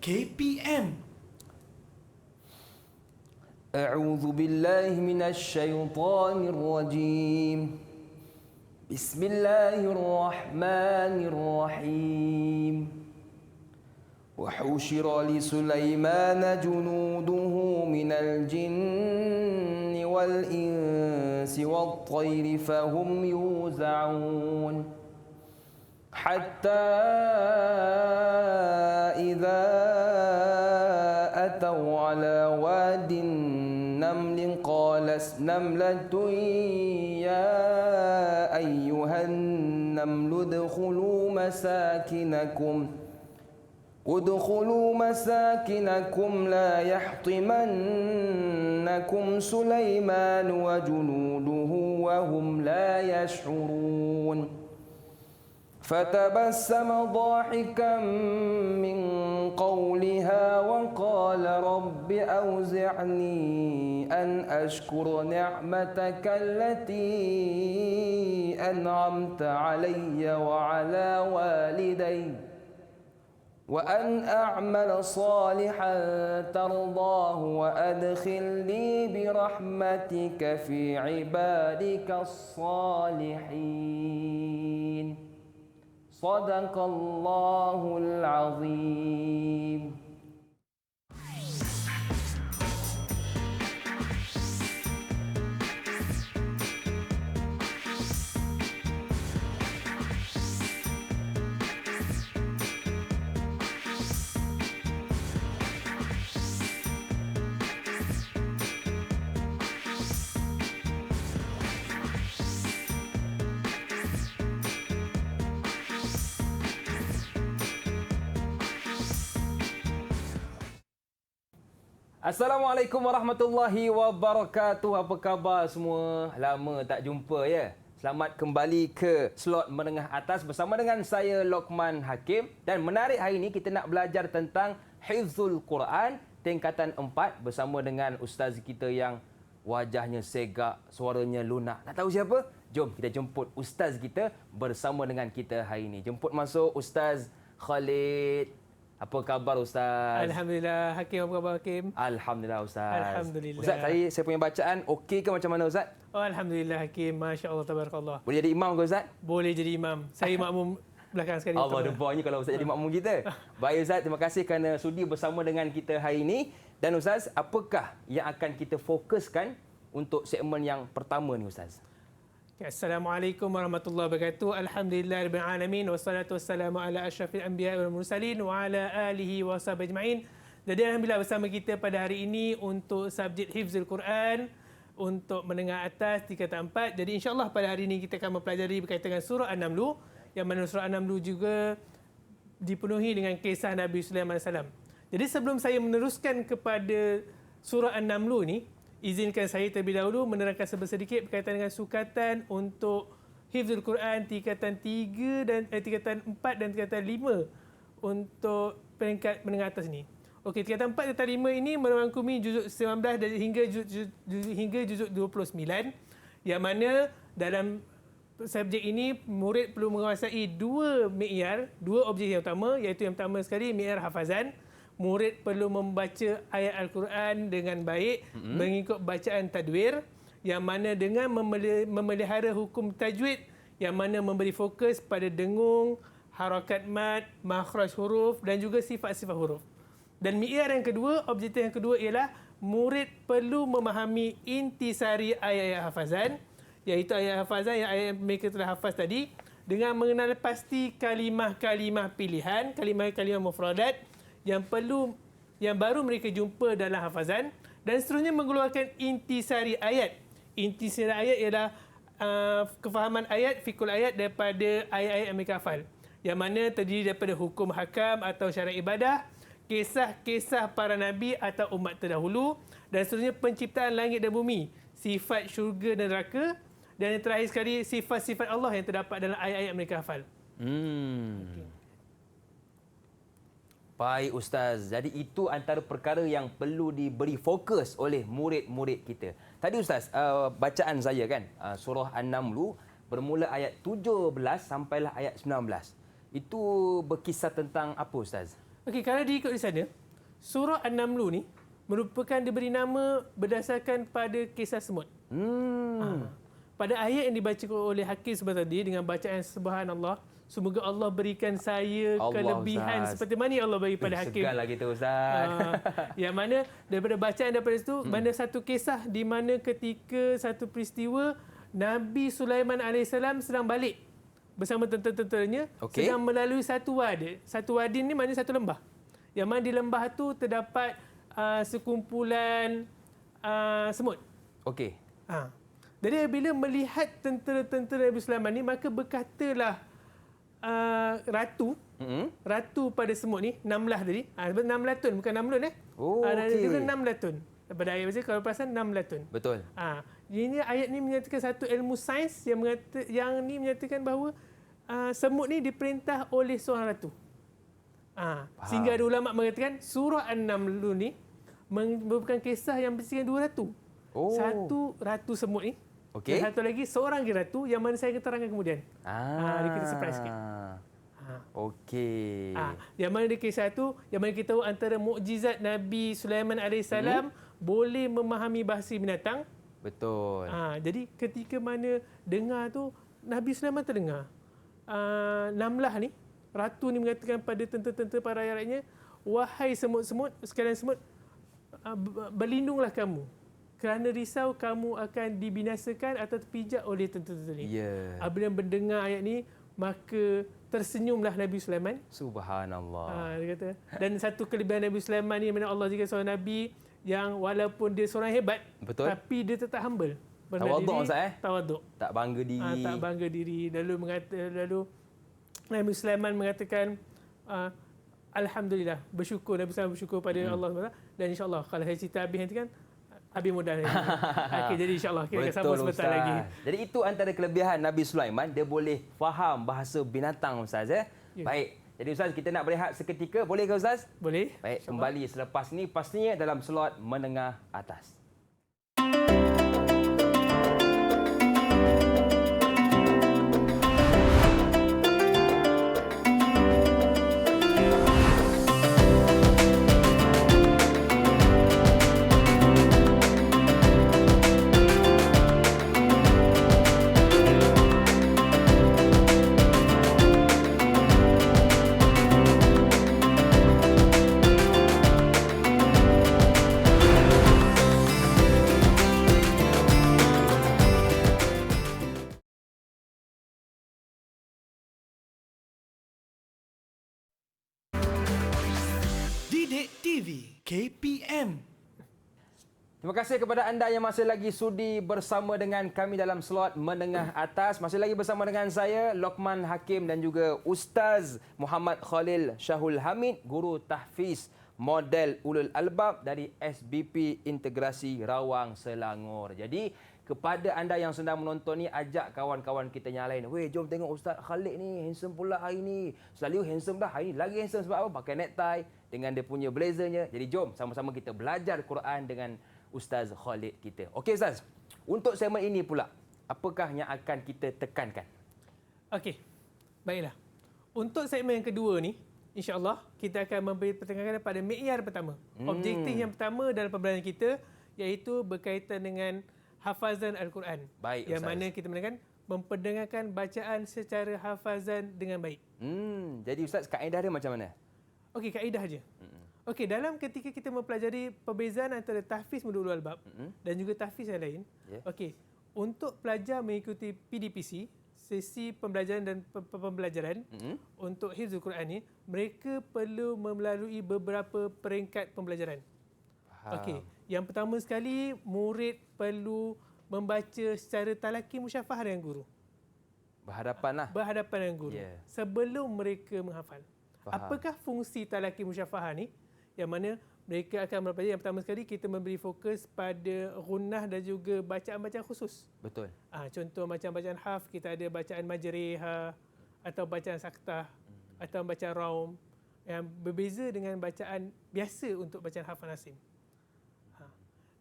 KPM. أعوذ بالله من الشيطان الرجيم. بسم الله الرحمن الرحيم. وحشر لسليمان جنوده من الجن والإنس والطير فهم يوزعون حتى إذا أتوا على واد النمل قالت نملة يا أيها النمل ادخلوا مساكنكم لا يحطمنكم سليمان وجنوده وهم لا يشعرون فتبسم ضاحكا من قولها وقال رب أوزعني أن أشكر نعمتك التي أنعمت علي وعلى والدي وأن أعمل صالحا ترضاه وأدخلني برحمتك في عبادك الصالحين صدق الله العظيم. Assalamualaikum warahmatullahi wabarakatuh. Apa khabar semua? Lama tak jumpa ya. Selamat kembali ke slot menengah atas bersama dengan saya Lokman Hakim, dan menarik hari ini kita nak belajar tentang Hifzul Quran tingkatan 4 bersama dengan ustaz kita yang wajahnya segak, suaranya lunak. Nak tahu siapa? Jom kita jemput ustaz kita bersama dengan kita hari ini. Jemput masuk Ustaz Khalid. Apa khabar Ustaz? Alhamdulillah. Hakim, apa khabar Hakim? Alhamdulillah Ustaz. Alhamdulillah. Ustaz, tadi saya punya bacaan okey ke macam mana Ustaz? Oh, Alhamdulillah Hakim. Masya Allah, tabarakallah. Boleh jadi imam ke Ustaz? Boleh jadi imam. Saya makmum belakang sekali. Allah depannya kalau Ustaz jadi makmum kita. Baik Ustaz, terima kasih kerana sudi bersama dengan kita hari ini. Dan Ustaz, apakah yang akan kita fokuskan untuk segmen yang pertama ni Ustaz? Assalamualaikum warahmatullahi wabarakatuh. Alhamdulillah rabbil alamin wassalatu wassalamu ala asyrafil anbiya wal mursalin wa ala alihi wa sahbihi ajma'in. Jadi alhamdulillah bersama kita pada hari ini untuk subjek Hifzul Quran untuk menengah atas tingkatan 4. Jadi insya-Allah pada hari ini kita akan mempelajari berkaitan dengan surah An-Naml, yang mana surah An-Naml juga dipenuhi dengan kisah Nabi Sulaiman AS. Jadi sebelum saya meneruskan kepada surah An-Naml ni, izinkan saya terlebih dahulu menerangkan sedikit berkaitan dengan sukatan untuk Hifzul Quran tingkatan 3 dan tingkatan 4 dan tingkatan 5 untuk peringkat menengah atas ni. Okey, tingkatan 4 tingkatan 5 ini merangkumi juzuk 19 dan hingga juzuk 29, yang mana dalam subjek ini murid perlu menguasai dua objek yang utama, iaitu yang pertama sekali mi'yar hafazan. Murid perlu membaca ayat Al-Quran dengan baik, mengikut bacaan tajwid, yang mana dengan memelihara hukum tajwid, yang mana memberi fokus pada dengung, harakat mad, makhraj huruf dan juga sifat-sifat huruf. Dan mi'yar yang kedua, objektif yang kedua ialah murid perlu memahami intisari ayat-ayat hafazan, iaitu ayat hafazan yang mereka telah hafaz tadi, dengan mengenal pasti kalimah-kalimah pilihan, kalimah-kalimah mufradat yang baru mereka jumpa dalam hafazan, dan seterusnya mengeluarkan intisari ayat. Intisari ayat ialah kefahaman ayat, fikul ayat daripada ayat-ayat yang mereka hafal, yang mana terdiri daripada hukum hakam atau syarat ibadah, kisah-kisah para nabi atau umat terdahulu, dan seterusnya penciptaan langit dan bumi, sifat syurga dan neraka, dan yang terakhir sekali sifat-sifat Allah yang terdapat dalam ayat-ayat mereka hafal. Okay. Baik Ustaz, jadi itu antara perkara yang perlu diberi fokus oleh murid-murid kita. Tadi Ustaz, bacaan saya kan, surah An-Naml bermula ayat 17 sampailah ayat 19. Itu berkisah tentang apa Ustaz? Okey, kalau diikut di sana, surah An-Naml ni merupakan diberi nama berdasarkan pada kisah semut. Pada ayat yang dibaca oleh Hakim sebentar tadi dengan bacaan subhanallah, semoga Allah berikan saya Allah, kelebihan Ustaz. seperti mana yang Allah bagi pada Hakim. Segarlah kita, Ustaz. Yang mana daripada bacaan daripada situ, mana satu kisah di mana ketika satu peristiwa Nabi Sulaiman AS sedang balik bersama tentera-tenteranya, sedang melalui satu wadi. Satu wadi ni maknanya satu lembah. Yang mana di lembah tu terdapat sekumpulan semut. Okey. Jadi bila melihat tentera-tentera Nabi Sulaiman ni, maka berkatalah ratu pada semut ni, Namlah tadi. Namlatun, bukan Namlun Okey. Dia Namlatun. Pada ayat baca kalau perasan Namlatun. Betul. Ini ayat ni menyatakan satu ilmu sains yang ni menyatakan bahawa semut ni diperintah oleh seorang ratu. Sehingga ada ulama mengatakan surah An-Naml ni merupakan kisah yang berisikan dua ratu. Satu ratu semut ni, dan satu lagi seorang lagi ratu yang mana saya akan terangkan kemudian. Dia kita surprise sikit. Okey. Yang mana di kisah tu, yang mana kita tahu antara mukjizat Nabi Sulaiman AS boleh memahami bahasa binatang. Betul. Jadi ketika mana dengar tu, Nabi Sulaiman terdengar. Namlah ni, ratu ni mengatakan pada tentera-tentera para rakyatnya, wahai semut-semut, sekalian semut, berlindunglah kamu. Kerana risau kamu akan dibinasakan atau terpijak oleh tentera-tentera ni. Apabila mendengar ayat ni, maka tersenyumlah Nabi Sulaiman. Subhanallah. Dia kata. Dan satu kelebihan Nabi Sulaiman ni, mana Allah juga seorang Nabi yang walaupun dia seorang hebat, tapi dia tetap humble. Tawaduk, Ustaz. Tawaduk. Tak bangga diri. Tak bangga diri. Lalu Nabi Sulaiman mengatakan, Alhamdulillah, bersyukur. Nabi Sulaiman bersyukur pada Allah SWT. Dan insyaAllah, kalau saya cerita habis nanti kan, habis mudah. Jadi insyaAllah kita akan sambung sebentar lagi. Jadi itu antara kelebihan Nabi Sulaiman, dia boleh faham bahasa binatang, Ustaz. Baik. Jadi Ustaz, kita nak berehat seketika. Boleh ke Ustaz? Boleh. Baik, kembali selepas ni pastinya dalam slot menengah atas. Didik TV KPM. Terima kasih kepada anda yang masih lagi sudi bersama dengan kami dalam slot menengah atas. Masih lagi bersama dengan saya, Lokman Hakim dan juga Ustaz Muhammad Khalil Syahul Hamid, Guru Tahfiz Model Ulul Albab dari SBP Integrasi Rawang Selangor. Jadi, kepada anda yang sedang menonton ni, ajak kawan-kawan kita yang lain. Weh, jom tengok Ustaz Khalid ni, handsome pula hari ni. Selalu handsome dah, hari ni lagi handsome sebab apa? Pakai necktie dengan dia punya blazernya. Jadi jom sama-sama kita belajar Quran dengan Ustaz Khalid kita. Okey Ustaz, untuk segmen ini pula, apakah yang akan kita tekankan? Okey, baiklah. Untuk segmen yang kedua ni, insya-Allah kita akan memberi pertengahkan pada mi'yar pertama. Objektif yang pertama dalam pembelajaran kita iaitu berkaitan dengan hafazan Al-Quran. Baik, yang Ustaz. mana kita menekan memperdengarkan bacaan secara hafazan dengan baik. Jadi Ustaz, kaedah dia macam mana? Okey, kaedah aja. Okey, dalam ketika kita mempelajari perbezaan antara tahfiz Modul Albab dan juga tahfiz yang lain, okey, untuk pelajar mengikuti PDPC, sesi pembelajaran dan pembelajaran untuk hifzul Quran ni, mereka perlu melalui beberapa peringkat pembelajaran. Okey, yang pertama sekali, murid perlu membaca secara talaki musyafahah dengan guru. Berhadapan lah. Berhadapan dengan guru. Sebelum mereka menghafal. Apakah fungsi talaki musyafahah ni? Yang mana mereka akan mempelajari, yang pertama sekali kita memberi fokus pada gunnah dan juga bacaan-bacaan khusus. Betul. Contoh macam bacaan haf, kita ada bacaan majriha atau bacaan saktah atau bacaan raum yang berbeza dengan bacaan biasa untuk bacaan haf dan nasim.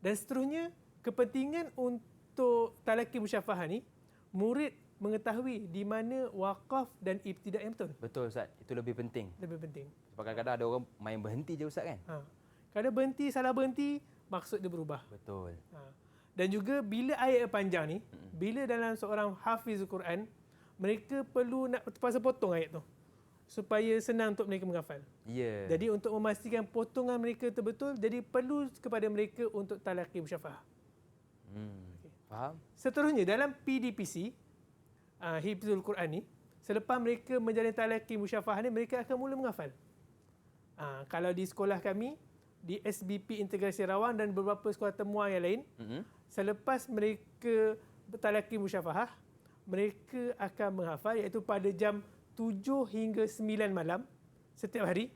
Dan seterusnya, kepentingan untuk talaki musyafahah ni, murid mengetahui di mana waqaf dan ibtidak yang betul. Betul Ustaz, itu lebih penting. Lebih penting. Sebab kadang-kadang ada orang main berhenti je Ustaz kan? Kadang berhenti, salah berhenti, maksud dia berubah. Betul. Dan juga bila ayat yang panjang ni, bila dalam seorang hafiz Quran, mereka perlu nak terpaksa potong ayat tu supaya senang untuk mereka menghafal. Ya. Jadi untuk memastikan potongan mereka betul, jadi perlu kepada mereka untuk talaqi musyafahah. Faham? Seterusnya dalam PDPC, Hifzul Quran ni, selepas mereka menjalani talaqi musyafahah ni, mereka akan mula menghafal. Kalau di sekolah kami, di SBP Integrasi Rawang dan beberapa sekolah temuan yang lain, selepas mereka bertalaqi musyafahah, mereka akan menghafal iaitu pada jam 7 hingga 9 malam setiap hari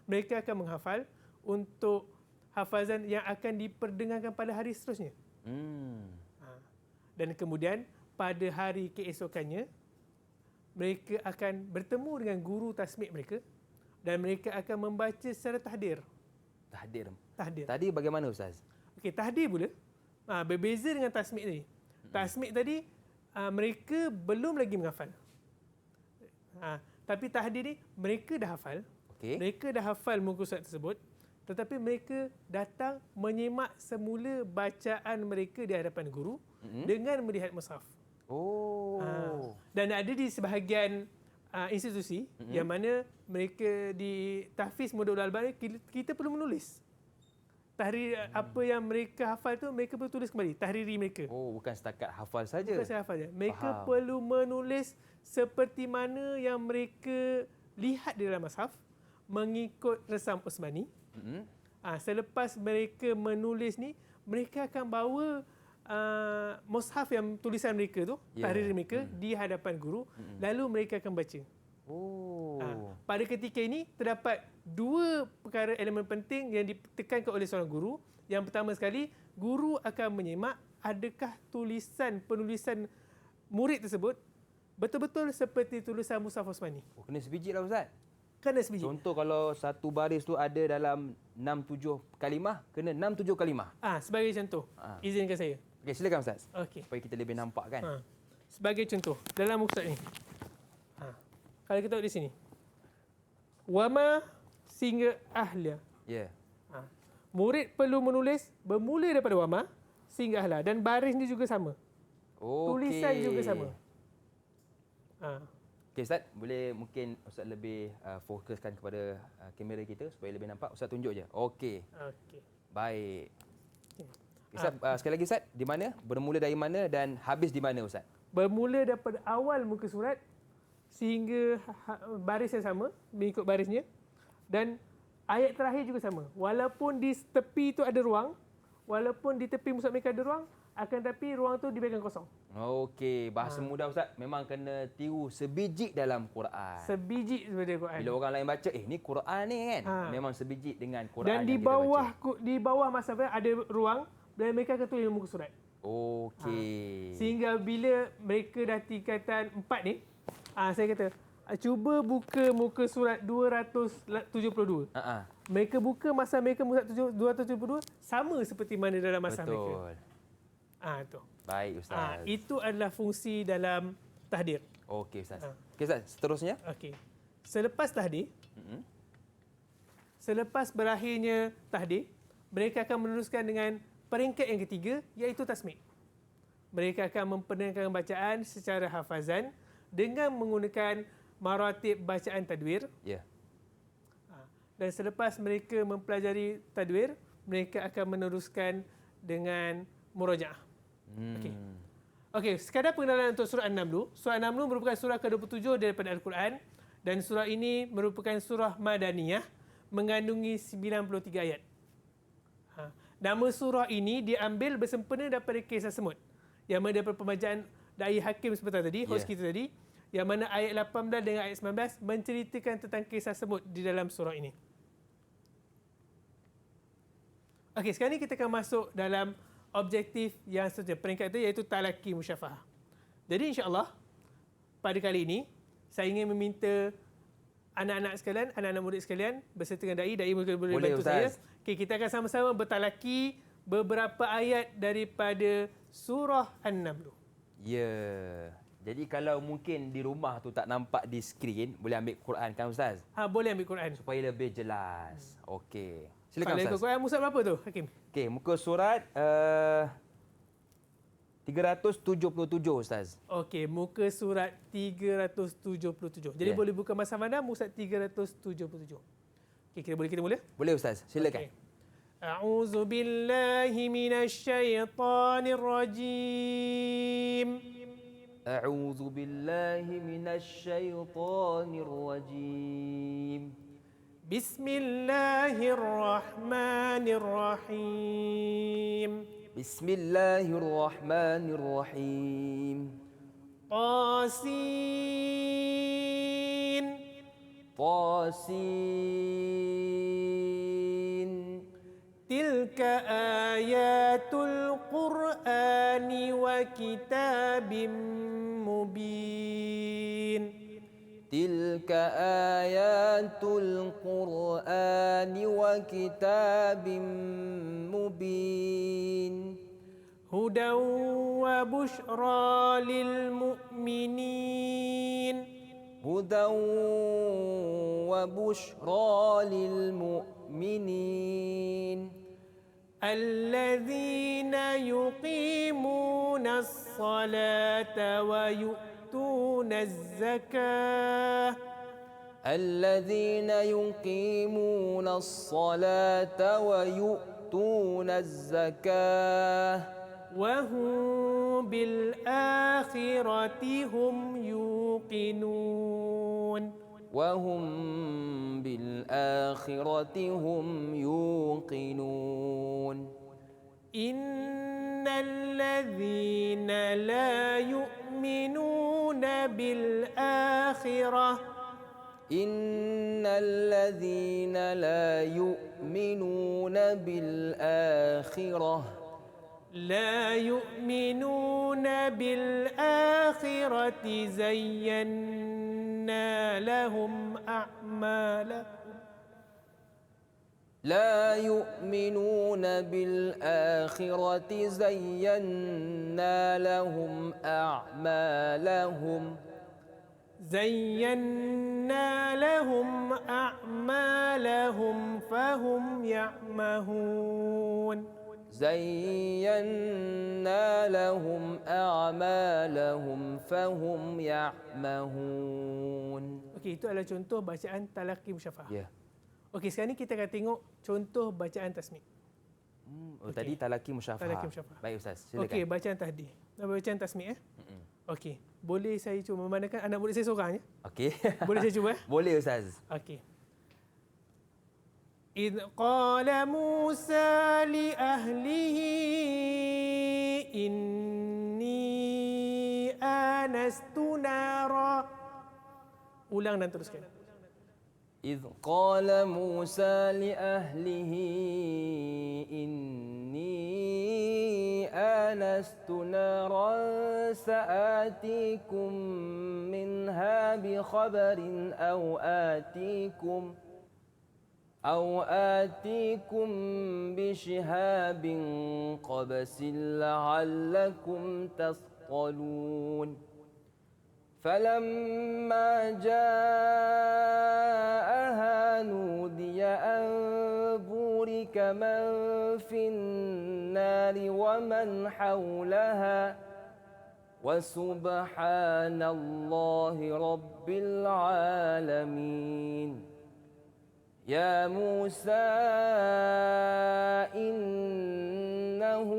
mereka akan menghafal untuk hafazan yang akan diperdengarkan pada hari seterusnya. Dan kemudian pada hari keesokannya mereka akan bertemu dengan guru tasmid mereka dan mereka akan membaca secara tahdir. Tahdir. Tahdir. Tadi bagaimana Ustaz? Okey, tahdir pula berbeza dengan tasmid tadi. Tasmid tadi mereka belum lagi menghafal. Tapi tahdir ni mereka dah hafal. Okey. Mereka dah hafal muka surat tersebut, tetapi mereka datang menyimak semula bacaan mereka di hadapan guru dengan melihat mushaf. Dan ada di sebahagian institusi yang mana mereka di tahfiz Modul Al-Albani, kita perlu menulis tahrir apa yang mereka hafal tu, mereka perlu tulis kembali tahriri mereka. Bukan setakat hafal saja. Bukan saya hafal je. Mereka Faham. perlu menulis seperti mana yang mereka lihat di dalam mushaf mengikut resam Osmani. Selepas mereka menulis ni, mereka akan bawa mushaf yang tulisan mereka tu, tahrir mereka di hadapan guru, lalu mereka akan baca. Pada ketika ini terdapat dua perkara elemen penting yang ditekankan oleh seorang guru. Yang pertama sekali, guru akan menyimak adakah penulisan murid tersebut betul-betul seperti tulisan mushaf Osmani. Kena sebiji lah Ustaz. Kena sebiji. Contoh kalau satu baris tu ada dalam 6-7 kalimah, kena 6-7 kalimah. Sebagai contoh, izinkan saya. Okey, silakan Ustaz. Okey. Supaya kita lebih nampak kan. Sebagai contoh, dalam muka surat ni. Kalau kita tengok di sini. Wama sehingga ahlia. Ya. Murid perlu menulis bermula daripada wama sehingga ahla. Dan baris ni juga sama. Tulisan juga sama. Okey Ustaz, boleh mungkin Ustaz lebih fokuskan kepada kamera kita supaya lebih nampak. Ustaz tunjuk je. Okey. Baik. Ustaz, sekali lagi Ustaz, di mana? Bermula dari mana dan habis di mana Ustaz? Bermula daripada awal muka surat sehingga baris yang sama, mengikut barisnya. Dan ayat terakhir juga sama. Walaupun di tepi itu ada ruang, walaupun di tepi mushaf mereka ada ruang, akan tapi ruang tu dibiarkan kosong. Okey, bahasa mudah Ustaz, memang kena tiru sebiji dalam Quran. Sebiji daripada Quran. Bila orang lain baca, ni Quran ni kan. Memang sebiji dengan Quran. Dan di bawah mushaf ada ruang dan mereka akan tulis muka surat. Okey. Sehingga bila mereka dah tingkatan 4 ni, saya kata, cuba buka muka surat 272. Mereka buka masa mereka muka 272 sama seperti mana dalam masa mereka. Tu. Baik Ustaz. Itu adalah fungsi dalam tahdir. Okey Ustaz. Okey Ustaz, seterusnya. Okey. Selepas tahdir, selepas berakhirnya tahdir, mereka akan meneruskan dengan peringkat yang ketiga, iaitu tasmid. Mereka akan memperdengarkan bacaan secara hafazan dengan menggunakan maratib bacaan tadwir. Ya. Dan selepas mereka mempelajari tadwir, mereka akan meneruskan dengan murajaah. Okey, sekadar pengenalan untuk surah An-Naml dulu. Surah An-Naml merupakan surah ke-27 daripada Al-Quran dan surah ini merupakan surah Madaniyah mengandungi 93 ayat. Nama surah ini diambil bersempena daripada kisah semut. Yang mana daripada pembacaan Dai Hakim seperti tadi, host kita tadi, yang mana ayat 18 dengan ayat 19 menceritakan tentang kisah semut di dalam surah ini. Okey, sekarang ni kita akan masuk dalam objektif yang seterusnya, peringkat itu iaitu talaqi musyafahah. Jadi insya-Allah pada kali ini saya ingin meminta anak-anak sekalian, anak-anak murid sekalian beserta dengan dai boleh bantu Ustaz. saya. Okey, kita akan sama-sama bertalaqi beberapa ayat daripada surah An-Naml. Ya. Jadi kalau mungkin di rumah tu tak nampak di skrin, boleh ambil Quran kan Ustaz? Boleh ambil Quran. Supaya lebih jelas. Okey. Silakan Kalau ikut Ustaz. Quran muka berapa tu, Hakim? Okey, muka surat 377 Ustaz. Okey, muka surat 377. Jadi Ya. boleh buka masa mana muka surat 377. Okey, kita mula? Boleh Ustaz, silakan. Okey. A'udzu billahi minasyaitonir rajim. أعوذ بالله من الشيطان الرجيم بسم الله الرحمن الرحيم بسم الله الرحمن الرحيم طاسين طاسين تلك آيات القرآن وكتاب مبين تلك آيات القرآن وكتاب مبين هدى وبشرى للمؤمنين هدى وبشرى للمؤمنين الذين يقيمون الصلاة ويؤتون الزكاة الذين يقيمون الصلاة ويؤتون الزكاة وهم بالآخرة هم يوقنون وهم بالآخرة هم يوقنون إن الذين لا يؤمنون بالآخرة إن الذين لا يؤمنون بالآخرة زينا لهم أعمالهم لا يؤمنون بالآخرة زينا لهم أعمالهم فهم يعمهون زينا لهم أعمالهم فهم يعمهون. Okey, itu adalah contoh bacaan talaqi musyafah. Ya. Okey, sekarang ni kita akan tengok contoh bacaan tasmi'. Tadi talaqi musyafah. Talaqi musyafah. Baik Ustaz, silakan. Okey, bacaan tahdi. Bacaan tasmi' Okey, boleh saya cuba memandangkan anak murid saya seorang ya? Okey. Boleh saya cuba? Boleh Ustaz. Okey. إذ قال موسى لأهله إني آنست نارا. Ulang dan teruskan. إذ قال موسى لأهله إني آنست نارا سآتيكم منها بخبر أو آتيكم بشهاب قبس لعلكم تصطلون فلما جاءها نودي أن بورك من في النار ومن حولها وسبحان الله رب العالمين يا موسى إنه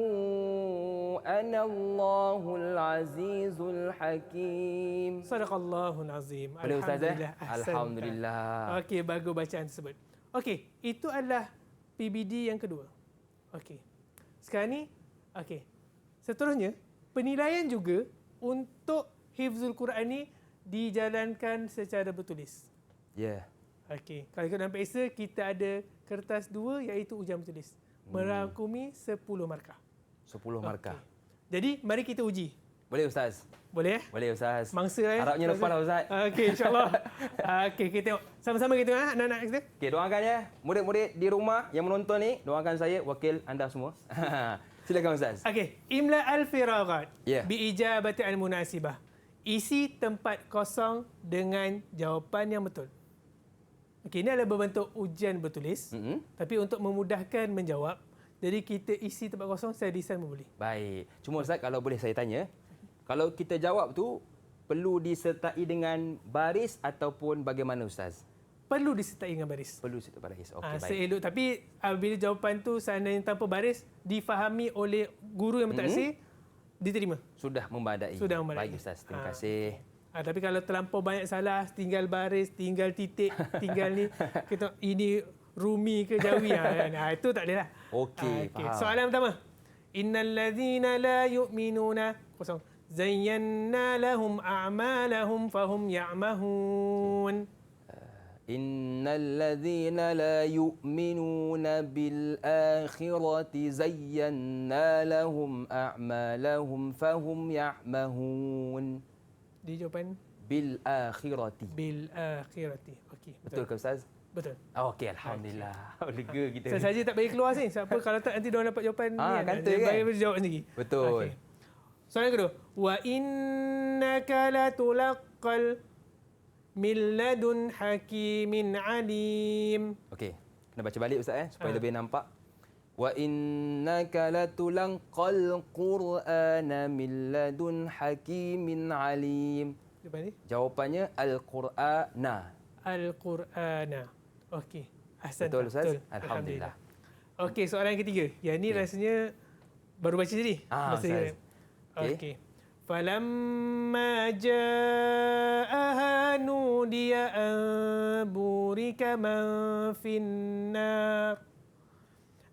أنا الله العزيز الحكيم. Sadaqallahul azim. Boleh Ustaz Alhamdulillah. Alhamdulillah. Okey, bagus bacaan tersebut. Okey, itu adalah PBD yang kedua. Okey. Sekarang ni, okey. Seterusnya, penilaian juga untuk hifzul Quran ni dijalankan secara bertulis. Ya. Okey. Kalau ikut dalam PEXA, kita ada kertas 2 iaitu ujian bertulis. Merangkumi 10 markah. 10 markah. Okey. Jadi, mari kita uji. Boleh Ustaz? Boleh? Boleh Ustaz. Mangsa lah ya. Harapnya lepas lah Ustaz. Okey, insyaAllah. Okey, kita tengok. Sama-sama kita tengok anak-anak kita. Okey, doakan ya. Murid-murid di rumah yang menonton ni, doakan saya wakil anda semua. Silakan Ustaz. Okey, imla al-firagat Ya. bi ijabati al-munasibah. isi tempat kosong dengan jawapan yang betul. Okey, ini adalah berbentuk ujian bertulis. Tapi untuk memudahkan menjawab, jadi kita isi tempat kosong secara desain pun boleh. Baik. Cuma Ustaz, kalau boleh saya tanya, kalau kita jawab tu perlu disertai dengan baris ataupun bagaimana Ustaz? Perlu disertai dengan baris. Perlu sertai baris. Okey, baik. Seelok. Tapi bila jawapan tu seandainya tanpa baris, difahami oleh guru yang mentadbir, diterima. Sudah membadai. Sudah membadai. Baik Ustaz, terima kasih. Tapi kalau terlampau banyak salah, tinggal baris, tinggal titik, tinggal ni, kita ini Rumi ke Jawi itu tak boleh lah. Okey, faham. Soalan pertama. Innal ladzina la yu'minuna kosong. Zayyana lahum a'malahum fahum ya'mahun. Innal ladzina la yu'minuna bil akhirati zayyana lahum a'malahum fahum ya'mahun. Di jawapan Bil akhirati. bil akhirati. Okey, Betul ke Ustaz? Betul. Okey, alhamdulillah. Lega kita. Saya saja tak bagi keluar sini. Siapa kalau tak nanti diorang dapat jawapan ni. kata dia kan? bagi jawab sendiri. Betul. Okey. Soalan kedua. Wa innaka latulaqqal min ladun hakimin alim. Okey. Kena baca balik Ustaz supaya lebih nampak. Wa innaka latulaqal Qur'ana min ladun hakimin alim. Lepas ni Jawapannya Al-Qur'ana. Al-Qur'ana. Okey. Ahsan. Betul Ustaz? Alhamdulillah. Okey, soalan ketiga. Yang ni rasanya baru baca tadi. Ustaz. Okey. Okey. Falamma ja'aha nudiya an burika man finnar.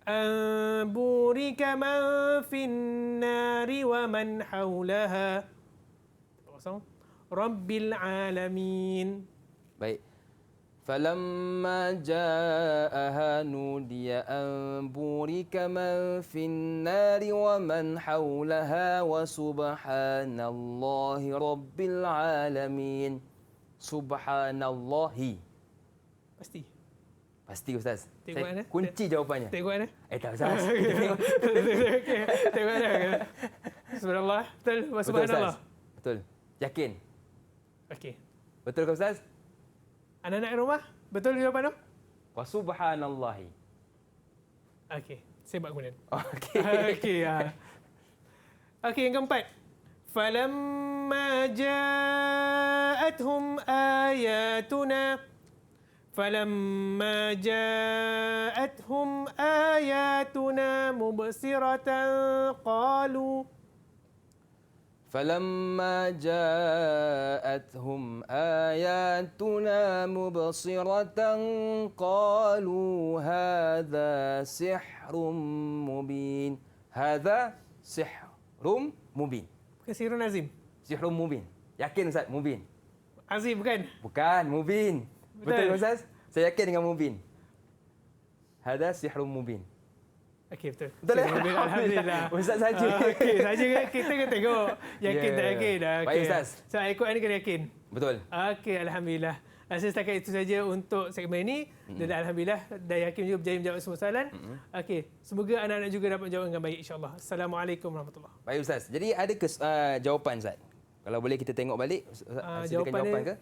An burika man finnari wa man hawlaha. Kosong. Rabbil alamin. Baik. فلما جاءها نودي أن بورك من في النار ومن حولها وسبحان الله رب العالمين. سبحان الله. Pasti. Pasti Ustaz. Tengok mana? Kunci jawapannya. Tengok mana? Tak Ustaz. Okey. Tengok mana? Subhanallah. Betul. Betul Subhanallah. Ustaz. Betul. Yakin? Okey. Betul ke Ustaz? Anak-anak rumah, betul jawapan tu? Wa subhanallahi. Okey. Saya buat kemudian. Okey. Okey. Okey, yang keempat. Falamma ja'athum ayatuna فلما جاءتهم آياتنا مبصرة قالوا فلما جاءتهم آياتنا مبصرة قالوا هذا سحر مبين. هذا سحر مبين. bukan Sirun Azim. سحر مبين. Yakin Ustaz? Mubin. Azim bukan? Bukan, Mubin. Betul Betul. Ustaz? Saya yakin dengan Mubin. Hada sihrun mubin. Okey, betul. Betul ya? Alhamdulillah. Ustaz saja. Okey, saja kita kena tengok. Yakin tak yakin? Okay. Baik Ustaz. So, ikut ni kena yakin. Betul. Okey, Alhamdulillah. Rasa setakat itu saja untuk segmen ini. Dan Alhamdulillah, dah yakin juga berjaya menjawab semua soalan. Okey, semoga anak-anak juga dapat menjawab dengan baik insyaAllah. Assalamualaikum warahmatullahi wabarakatuh. Baik Ustaz. Jadi ada ke jawapan Ustaz? Kalau boleh kita tengok balik. Sediakan jawapan ke?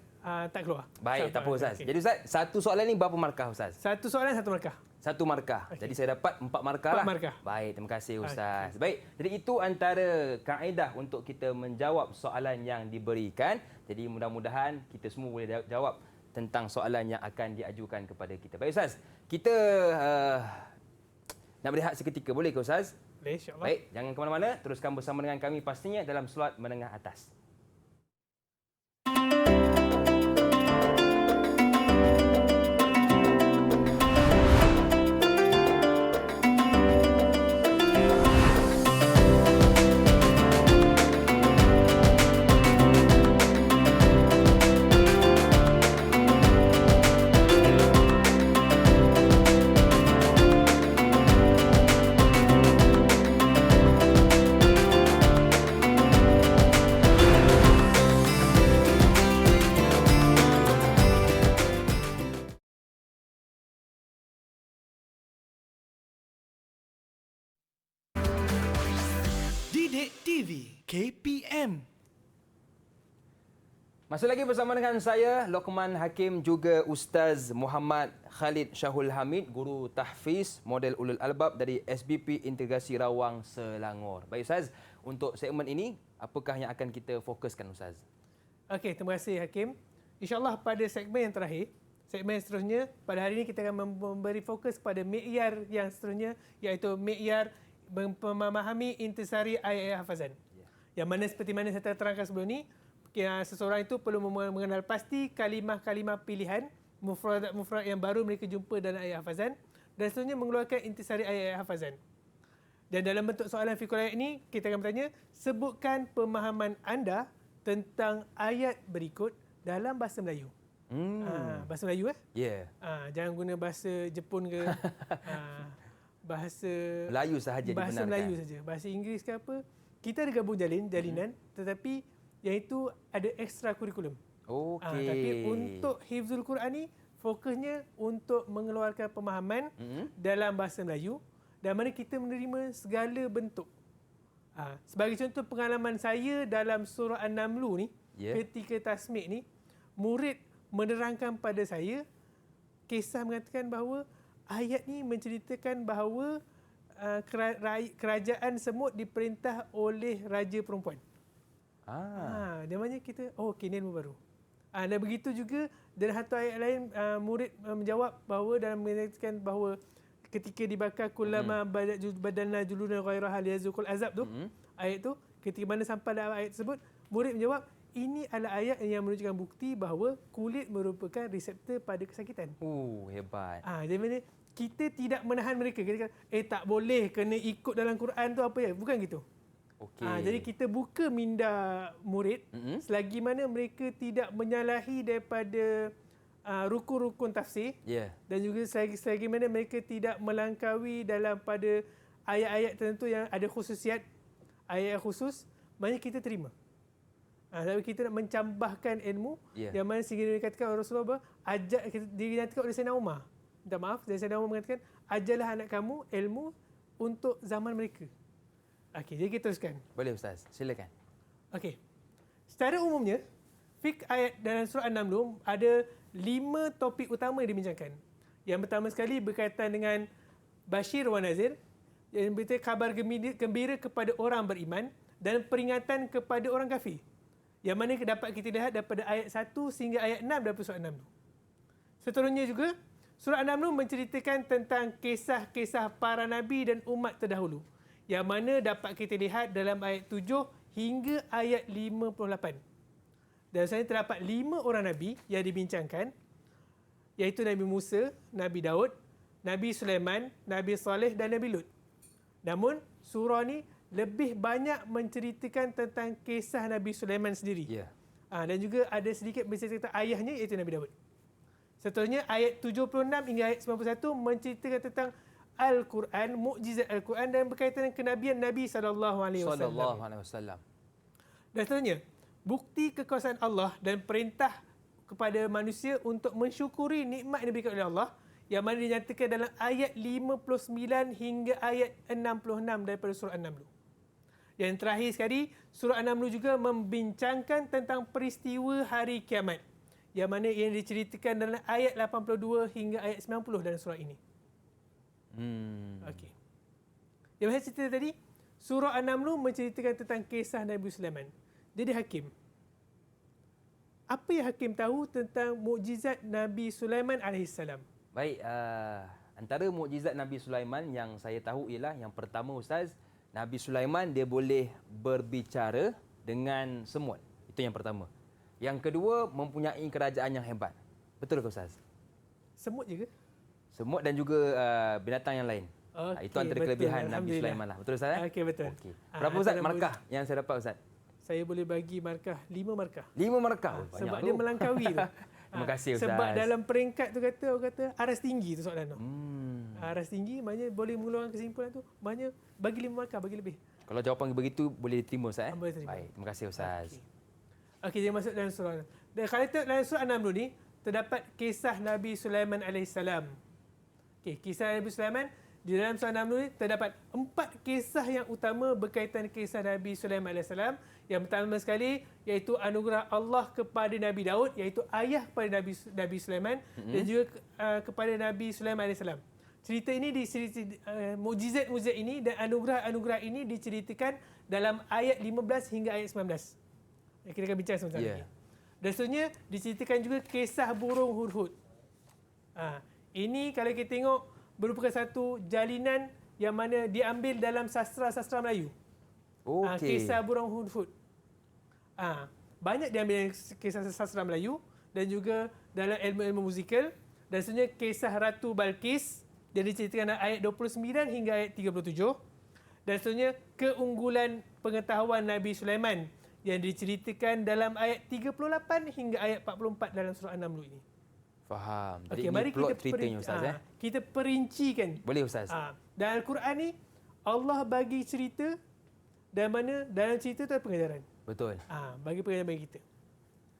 Tak keluar. Baik, tak apa Ustaz. Okay. Jadi Ustaz, satu soalan ni berapa markah Ustaz? Satu soalan, satu markah. Satu markah. Okey. Jadi saya dapat 4 markah 4 lah. markah. Baik, terima kasih Ustaz. Baik, jadi itu antara kaedah untuk kita menjawab soalan yang diberikan. Jadi mudah-mudahan kita semua boleh jawab tentang soalan yang akan diajukan kepada kita. Baik Ustaz, kita nak berehat seketika. Boleh ke Ustaz? Boleh, insyaAllah. Baik, jangan ke mana-mana. Teruskan bersama dengan kami pastinya dalam slot menengah atas. Didik TV KPM. Masih lagi bersama dengan saya, Lokman Hakim, juga Ustaz Muhammad Khalid Syahul Hamid, Guru Tahfiz Model Ulul Albab dari SBP Integrasi Rawang Selangor. Baik Ustaz, untuk segmen ini, apakah yang akan kita fokuskan Ustaz? Okey, terima kasih Hakim. InsyaAllah pada segmen yang terakhir, segmen seterusnya, pada hari ini kita akan memberi fokus kepada mi'yar yang seterusnya, iaitu mi'yar memahami intisari ayat-ayat hafazan. Yang mana seperti mana saya terangkan sebelum ini, seseorang itu perlu mengenal pasti kalimah-kalimah pilihan, mufradat-mufradat yang baru mereka jumpa dalam ayat hafazan, dan seterusnya mengeluarkan intisari ayat-ayat hafazan. Dan dalam bentuk soalan fiqh ayat ini, kita akan bertanya, sebutkan pemahaman anda tentang ayat berikut dalam bahasa Melayu. Bahasa Melayu Ya. Jangan guna bahasa Jepun ke, bahasa Melayu sahaja dibenarkan. Bahasa Melayu saja. Bahasa Inggeris ke apa, kita ada gabung jalinan, tetapi yang itu ada ekstra kurikulum. Okey. Tapi untuk hifzul Quran ni, fokusnya untuk mengeluarkan pemahaman dalam bahasa Melayu, dan mana kita menerima segala bentuk. Sebagai contoh pengalaman saya dalam surah An-Naml ni, ketika tasmik ni, murid menerangkan pada saya, kisah mengatakan bahawa ayat ni menceritakan bahawa kerajaan semut diperintah oleh raja perempuan. Dia maknanya kita, okey, ni ilmu baru. Dan begitu juga dalam satu ayat lain, murid menjawab bahawa dalam mengatakan bahawa ketika dibakar kullama badalna juludan ghairaha liyazuqul azab tu, ayat tu, ketika mana sampai dalam ayat tersebut, murid menjawab, ini adalah ayat yang menunjukkan bukti bahawa kulit merupakan reseptor pada kesakitan. Hebat. Jadi mana kita tidak menahan mereka. Kita kata, tak boleh kena ikut dalam Quran tu apa ya. Bukan gitu. Okey. Jadi kita buka minda murid selagi mana mereka tidak menyalahi daripada rukun-rukun tafsir, dan juga selagi mana mereka tidak melangkaui dalam pada ayat-ayat tertentu yang ada khususiat, ayat khusus, maknanya kita terima. Tapi kita nak mencambahkan ilmu, yang mana sehingga dikatakan Rasulullah dinyatakan oleh Sayyidina Umar. Minta maaf, Sayyidina Umar mengatakan, ajarlah anak kamu ilmu untuk zaman mereka. Okey, jadi kita teruskan. Boleh Ustaz, silakan. Okey. Secara umumnya, fiqh ayat dalam surah An-Naml ada 5 topik utama yang dibincangkan. Yang pertama sekali berkaitan dengan Bashir wa Nazir, yang berita kabar gembira kepada orang beriman dan peringatan kepada orang kafir. Yang mana dapat kita lihat daripada ayat 1 sehingga ayat 6 daripada surah An-Naml. Seterusnya juga, surah An-Naml menceritakan tentang kisah-kisah para nabi dan umat terdahulu. Yang mana dapat kita lihat dalam ayat 7 hingga ayat 58. Dan sebenarnya terdapat 5 orang Nabi yang dibincangkan, iaitu Nabi Musa, Nabi Daud, Nabi Sulaiman, Nabi Saleh dan Nabi Lut. Namun, surah ni lebih banyak menceritakan tentang kisah Nabi Sulaiman sendiri. Dan juga ada sedikit bercerita tentang ayahnya, iaitu Nabi Daud. Seterusnya, ayat 76 hingga ayat 91 menceritakan tentang Al-Quran, mukjizat Al-Quran dan berkaitan dengan kenabian Nabi SAW. Dan seterusnya, bukti kekuasaan Allah dan perintah kepada manusia untuk mensyukuri nikmat yang diberikan oleh Allah, yang mana dinyatakan dalam ayat 59 hingga ayat 66 daripada surah An-Naml. Yang terakhir sekali, surah An-Naml juga membincangkan tentang peristiwa hari kiamat, yang mana yang diceritakan dalam ayat 82 hingga ayat 90 dalam surah ini. Okey. Yang saya cerita tadi, surah An-Naml menceritakan tentang kisah Nabi Sulaiman. Jadi Hakim, apa yang Hakim tahu tentang mukjizat Nabi Sulaiman AS? Baik, antara mukjizat Nabi Sulaiman yang saya tahu ialah yang pertama Ustaz, Nabi Sulaiman dia boleh berbicara dengan semut. Itu yang pertama. Yang kedua, mempunyai kerajaan yang hebat. Betul ke Ustaz? Semut je ke? Semut dan juga binatang yang lain. Itu antara kelebihan Nabi Sulaiman lah. Betul Ustaz? Okey, betul. Okay. Berapa Ustaz markah yang saya dapat Ustaz? Saya boleh bagi markah 5 markah. 5 markah? Sebab dia melangkaui tu. Terima kasih Ustaz. Sebab dalam peringkat tu orang kata aras tinggi tu soalan tu. Aras tinggi maknanya boleh mengeluarkan kesimpulan tu, maknanya bagi 5 markah, bagi lebih. Kalau jawapan begitu boleh diterima Ustaz? Boleh terima. Baik, terima kasih Ustaz. Okey, dia masuk dalam surah. Dan kalau kita dalam surah An-Naml ni, terdapat kisah Nabi Sulaiman AS. Okey, kisah Nabi Sulaiman Di dalam surah Naml ni terdapat 4 kisah yang utama berkaitan kisah Nabi Sulaiman AS. Yang pertama sekali iaitu anugerah Allah kepada Nabi Daud, iaitu ayah kepada Nabi Sulaiman dan juga kepada Nabi Sulaiman AS. Cerita ini mukjizat-mukjizat ini dan anugerah-anugerah ini diceritakan dalam ayat 15 hingga ayat 19. Kita akan bincang sebentar lagi. Dan seterusnya diceritakan juga kisah burung hudhud. Ini kalau kita tengok merupakan satu jalinan yang mana diambil dalam sastra-sastra Melayu. Kisah burung hudhud. Banyak diambil kisah sastra Melayu dan juga dalam ilmu-ilmu musikal. Dan seterusnya kisah Ratu Balqis yang diceritakan dalam ayat 29 hingga ayat 37. Dan seterusnya keunggulan pengetahuan Nabi Sulaiman yang diceritakan dalam ayat 38 hingga ayat 44 dalam surah An-Naml ini. Faham. Jadi Okey, ini mari plot kita ceritanya Ustaz. Kita perincikan. Boleh Ustaz? Dalam Al-Quran ni Allah bagi cerita dan mana dalam cerita tu ada pengajaran. Betul. Bagi pengajaran bagi kita.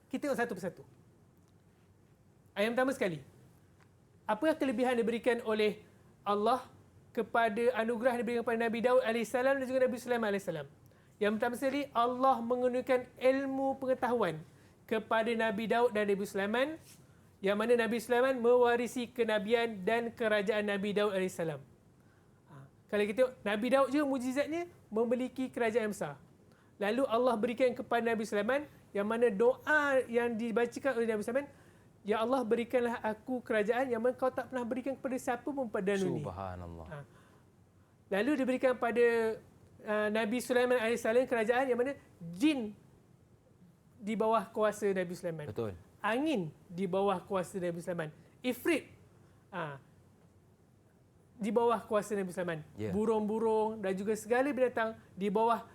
Kita tengok satu persatu. Ayat pertama sekali. Apakah kelebihan diberikan oleh Allah kepada anugerah yang diberikan kepada Nabi Daud AS dan juga Nabi Sulaiman AS? Yang pertama sekali, Allah menggunakan ilmu pengetahuan kepada Nabi Daud dan Nabi Sulaiman, yang mana Nabi Sulaiman mewarisi kenabian dan kerajaan Nabi Daud AS. Kalau kita tengok, Nabi Daud juga mujizatnya memiliki kerajaan yang besar. Lalu Allah berikan kepada Nabi Sulaiman, yang mana doa yang dibacakan oleh Nabi Sulaiman, Ya Allah, berikanlah aku kerajaan yang mana kau tak pernah berikan kepada siapa pun pada dunia. Subhanallah. Lalu diberikan pada Nabi Sulaiman AS kerajaan yang mana jin di bawah kuasa Nabi Sulaiman. Betul. Angin di bawah kuasa Nabi Sulaiman. Ifrit di bawah kuasa Nabi Sulaiman. Burung-burung dan juga segala binatang di bawah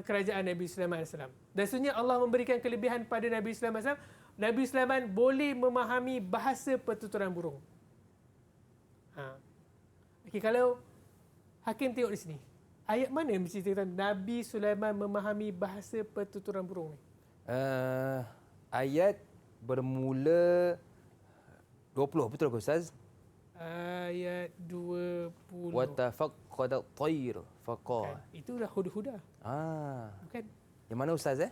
kerajaan Nabi Sulaiman AS. Dan sebenarnya Allah memberikan kelebihan pada Nabi Sulaiman AS. Nabi Sulaiman boleh memahami bahasa pertuturan burung. Okey, kalau Hakim tengok di sini, ayat mana yang menceritakan Nabi Sulaiman memahami bahasa pertuturan burung ni? Ayat bermula 20, betul ke Ustaz? Ayat 20. Wa tafaqqada at-tayr faqa. Itu dah hudhudah. Bukan? Yang mana Ustaz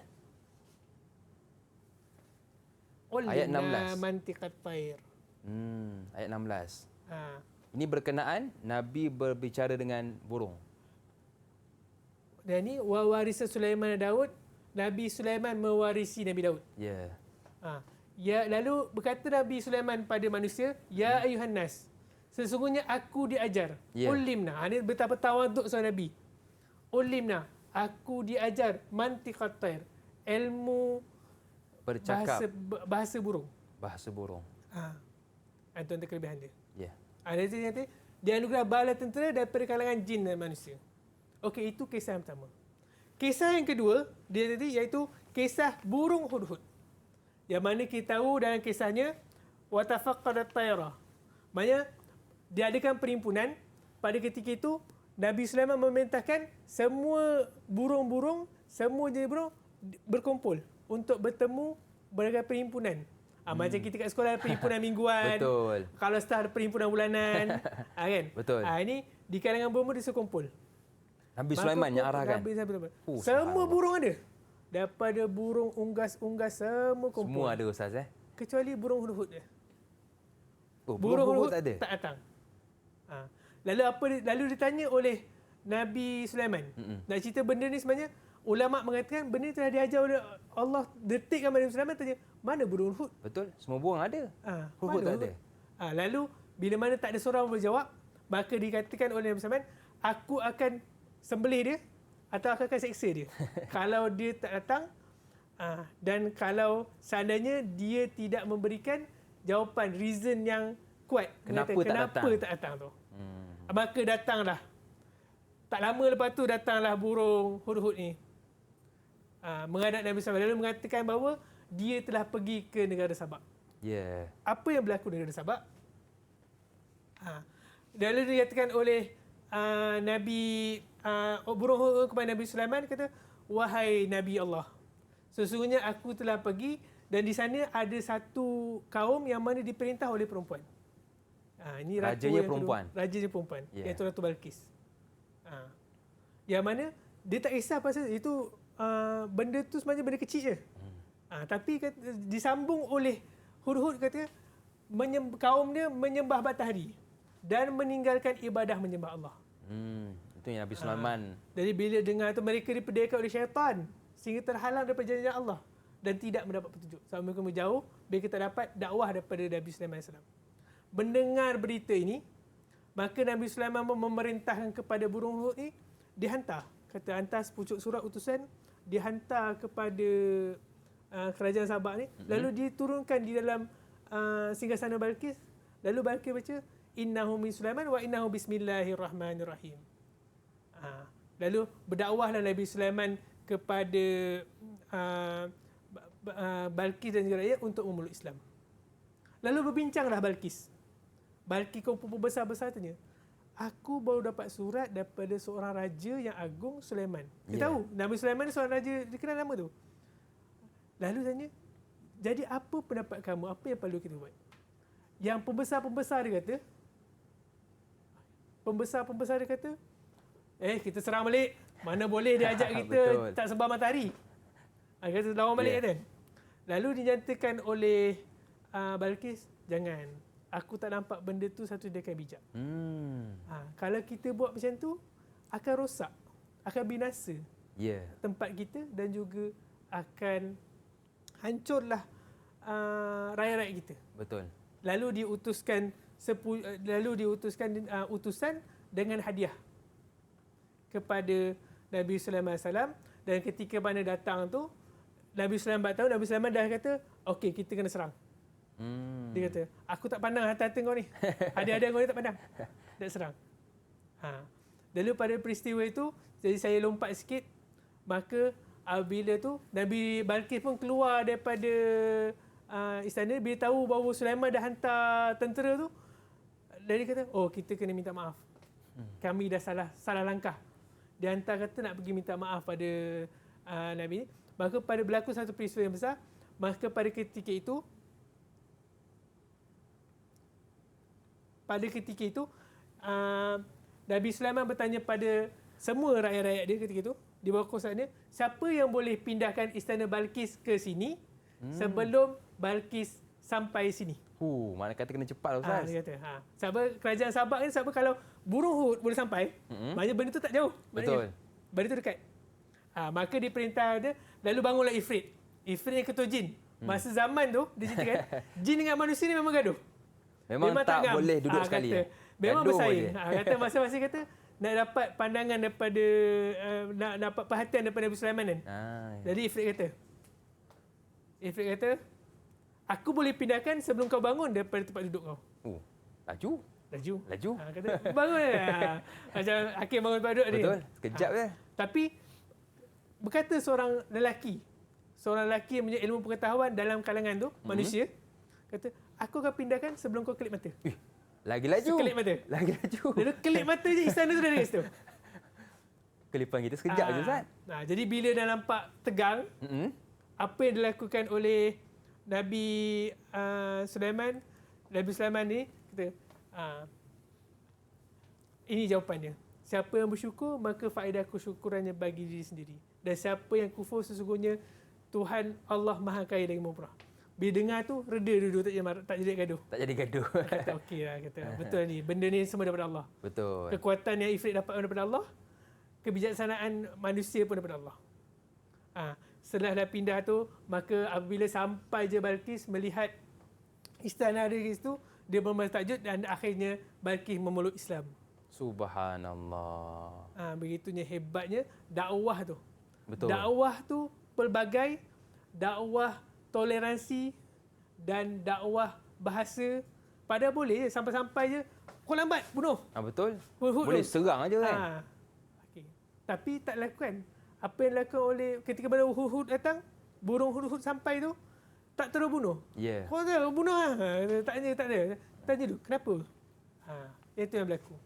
Ayat Ayat 16. mantiqat tayr. Ayat 16. Ini berkenaan Nabi berbicara dengan burung. Dan ni wa warisa Sulaiman Daud, Nabi Sulaiman mewarisi Nabi Daud. Lalu berkata Nabi Sulaiman pada manusia, ya ayuhan nas, sesungguhnya aku diajar. Ulimna. Ini betapa tawaduk seorang Nabi. Ulimna, aku diajar mantiqat tayr, ilmu Bercakap. Bahasa burung. Bahasa burung. Itu antara kelebihan dia. Ya. Dia anugerah bala tentera daripada kalangan jin dan manusia. Okey, itu kisah yang pertama. Kisah yang kedua, dia tadi iaitu kisah burung hudhud. Yang mana kita tahu dalam kisahnya, wa tafaqqadat tayra. Maksudnya, diadakan perhimpunan. Pada ketika itu, Nabi Sulaiman memerintahkan semua burung-burung, semua jenis burung berkumpul untuk bertemu berbagai perhimpunan. Macam kita kat sekolah ada perhimpunan mingguan. Betul. Kalau start ada perhimpunan bulanan. Kan? Betul. Ini di kalangan burung dia kumpul. Nabi Sulaiman yang arahkan. Semua burung ada. Daripada burung unggas-unggas semua kumpul. Semua ada Ustaz Kecuali burung hudhud dia. Burung hudhud tak ada? Tak datang. Lalu ditanya oleh Nabi Sulaiman. Nak cerita benda ni sebenarnya ulama mengatakan benda ni telah diajar oleh Allah. Detikkan Nabi Sulaiman tanya, mana burung hudhud? Betul. Semua burung ada. Hudhud tak ada. Lalu bila mana tak ada seorang berjawab, maka dikatakan oleh Nabi Sulaiman, aku akan sembelih dia atau aku akan seksa dia. Kalau dia tak datang dan kalau seandainya dia tidak memberikan jawapan, reason yang kuat. Kenapa tak datang tu. Maka datanglah. Tak lama lepas tu datanglah burung hudhud ni. Menghadap Nabi Sulaiman. Lalu mengatakan bahawa dia telah pergi ke negara Sabak. Apa yang berlaku di negara Sabak? Lalu dikatakan oleh burung hudhud kepada Nabi Sulaiman, kata, wahai Nabi Allah, sesungguhnya aku telah pergi dan di sana ada satu kaum yang mana diperintah oleh perempuan. Ini ratu Rajanya yang perempuan. kedua, rajanya perempuan, Ya. iaitu Ratu Balqis. Yang mana dia tak kisah pasal itu benda tu sebenarnya benda kecil je. Tapi disambung oleh Hudhud kata kaum dia menyembah matahari dan meninggalkan ibadah menyembah Allah. Itu yang Nabi Sulaiman. Jadi bila dengar tu mereka diperdayakan oleh syaitan sehingga terhalang daripada janji Allah dan tidak mendapat petunjuk. Sampai mereka menjauh, bila kita dapat dakwah daripada Nabi Sulaiman AS. Mendengar berita ini, maka Nabi Sulaiman memerintahkan kepada burung Hudhud ni dihantar. Kata hantar sepucuk surat utusan, dihantar kepada kerajaan Sabak ni, lalu diturunkan di dalam singgasana Balqis. Lalu Balqis baca innahu min Sulaiman wa innahu bismillahirrahmanirrahim. Lalu berdakwahlah Nabi Sulaiman kepada Balqis dan juga rakyat untuk memeluk Islam. Lalu berbincanglah Balqis. Balqis kaum besar-besar tanya, aku baru dapat surat daripada seorang raja yang agung, Sulaiman. Kita tahu Nabi Sulaiman ni seorang raja, dikenal nama tu. Lalu tanya, jadi apa pendapat kamu? Apa yang perlu kita buat? Yang pembesar-pembesar dia kata, kita serang balik. Mana boleh dia ajak kita tak sembah matahari. Kita lawan balik kan. Lalu dinyatakan oleh Balqis, jangan. Aku tak nampak benda tu satu tindakan bijak. Kalau kita buat macam tu, akan rosak, akan binasa tempat kita dan juga akan hancurlah rakyat-rakyat kita. Betul. Lalu diutuskan utusan dengan hadiah kepada Nabi Sulaiman AS. Dan ketika mana datang tu, Nabi Sulaiman tahu, Nabi Sulaiman dah kata, okey, kita kena serang. Dia kata, aku tak pandang harta-harta kau ni. Hadiah-hadiah kau ni tak pandang. Nak serang. Lalu pada peristiwa itu, jadi saya lompat sikit, maka bila tu Nabi Balqis pun keluar daripada istana. Bila tahu bahawa Sulaiman dah hantar tentera tu, dia kata, kita kena minta maaf. Kami dah salah langkah. Dia hantar kata nak pergi minta maaf pada Nabi ni. Maka pada berlaku satu peristiwa yang besar, maka pada ketika itu Nabi Sulaiman bertanya pada semua rakyat-rakyat dia ketika itu, di bawah kuasaan dia, siapa yang boleh pindahkan istana Balqis ke sini sebelum Balqis sampai sini. Mana kata kena cepat lah Ustaz. Dia kata, sebab kerajaan Sabak ni, sebab kalau burung Hud boleh sampai, maknanya benda tu tak jauh. Betul. Benda tu dekat. Maka diperintah dia, lalu bangunlah Ifrit. Ifrit yang ketua jin. Masa zaman tu, dia ceritakan, jin dengan manusia ni memang gaduh. Memang tak ngam. boleh duduk sekali. Kata, memang Gaduh bersaing. Kata masing-masing kata, nak dapat pandangan daripada, nak dapat perhatian daripada Nabi Sulaiman kan. Jadi Ifrit kata, aku boleh pindahkan sebelum kau bangun daripada tempat duduk kau. Laju. Kata, bangun. Macam Hakim bangun tempat duduk ni. Betul, sekejap je. Tapi, berkata seorang lelaki yang punya ilmu pengetahuan dalam kalangan tu, manusia, kata, aku akan pindahkan sebelum kau kelip mata. Lagi laju. Kelip mata. Lagi laju. Lalu kelip mata je, istana tu dah ada kat situ. Kelipan kita sekejap je Ustaz. Jadi bila dah nampak tegang, apa yang dilakukan oleh Nabi Sulaiman ni, kata, ini jawapannya. Siapa yang bersyukur, maka faedah kesyukurannya bagi diri sendiri. Dan siapa yang kufur, sesungguhnya Tuhan Allah Maha Kaya lagi Maha. Bila dengar tu, reda dulu, tak jadi gaduh. Tak jadi gaduh. Kata okey lah, kata betul ni. Benda ni semua daripada Allah. Betul. Kekuatan yang Ifrit dapat daripada Allah, kebijaksanaan manusia pun daripada Allah. Setelah dah pindah tu, maka apabila sampai je Balqis melihat istana ada di situ, dia bermasa takjub dan akhirnya Balqis memeluk Islam. Subhanallah. Begitunya hebatnya dakwah tu. Betul. Dakwah tu pelbagai, dakwah toleransi dan dakwah bahasa. Pada boleh je, sampai-sampai je kau lambat, bunuh. Betul. Hud Boleh tu. serang aja kan. Okay. Tapi tak lakukan. Apa yang dilakukan oleh ketika mana Hud datang, burung Hud sampai tu, tak terus bunuh. Kau tahu bunuh lah. Tak ada. Tanya dulu, kenapa? Itu yang berlaku.